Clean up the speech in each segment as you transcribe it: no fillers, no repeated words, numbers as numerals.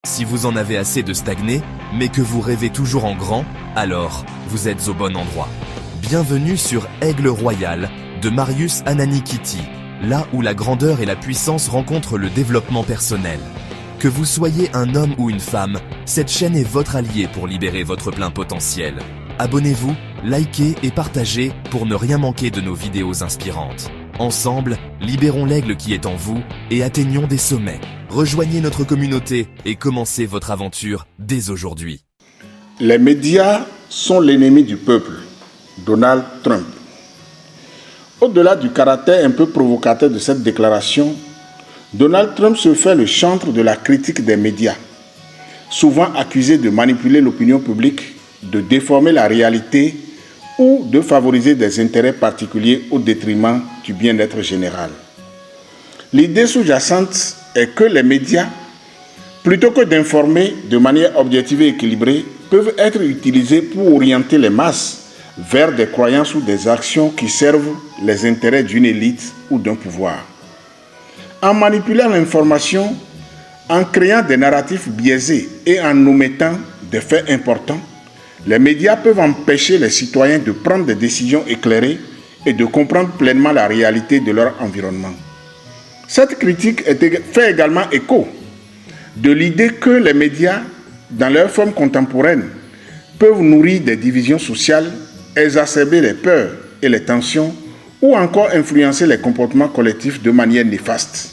Si vous en avez assez de stagner, mais que vous rêvez toujours en grand, alors vous êtes au bon endroit. Bienvenue sur Aigle Royal de Marius Ananikiti, là où la grandeur et la puissance rencontrent le développement personnel. Que vous soyez un homme ou une femme, cette chaîne est votre allié pour libérer votre plein potentiel. Abonnez-vous, likez et partagez pour ne rien manquer de nos vidéos inspirantes. Ensemble, libérons l'aigle qui est en vous et atteignons des sommets. Rejoignez notre communauté et commencez votre aventure dès aujourd'hui. Les médias sont l'ennemi du peuple. Donald Trump. Au-delà du caractère un peu provocateur de cette déclaration, Donald Trump se fait le chantre de la critique des médias, souvent accusé de manipuler l'opinion publique, de déformer la réalité ou de favoriser des intérêts particuliers au détriment du bien-être général. L'idée sous-jacente est que les médias, plutôt que d'informer de manière objective et équilibrée, peuvent être utilisés pour orienter les masses vers des croyances ou des actions qui servent les intérêts d'une élite ou d'un pouvoir. En manipulant l'information, en créant des narratifs biaisés et en omettant des faits importants, les médias peuvent empêcher les citoyens de prendre des décisions éclairées et de comprendre pleinement la réalité de leur environnement. Cette critique fait également écho de l'idée que les médias, dans leur forme contemporaine, peuvent nourrir des divisions sociales, exacerber les peurs et les tensions ou encore influencer les comportements collectifs de manière néfaste.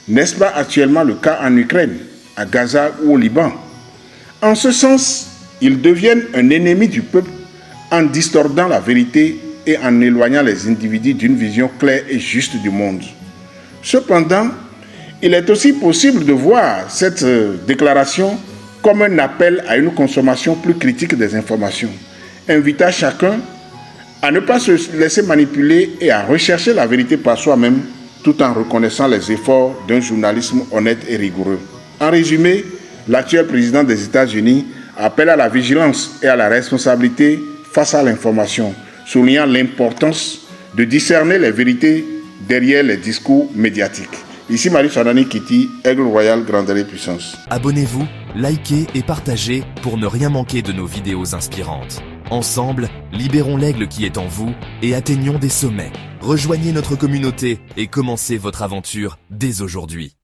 N'est-ce pas actuellement le cas en Ukraine, à Gaza ou au Liban? En ce sens, ils deviennent un ennemi du peuple en distordant la vérité et en éloignant les individus d'une vision claire et juste du monde. Cependant, il est aussi possible de voir cette déclaration comme un appel à une consommation plus critique des informations, invitant chacun à ne pas se laisser manipuler et à rechercher la vérité par soi-même, tout en reconnaissant les efforts d'un journalisme honnête et rigoureux. En résumé, l'actuel président des États-Unis appelle à la vigilance et à la responsabilité face à l'information, soulignant l'importance de discerner les vérités derrière les discours médiatiques. Ici Marius Ananikiti, Aigle Royal, grandeur et puissance. Abonnez-vous, likez et partagez pour ne rien manquer de nos vidéos inspirantes. Ensemble, libérons l'aigle qui est en vous et atteignons des sommets. Rejoignez notre communauté et commencez votre aventure dès aujourd'hui.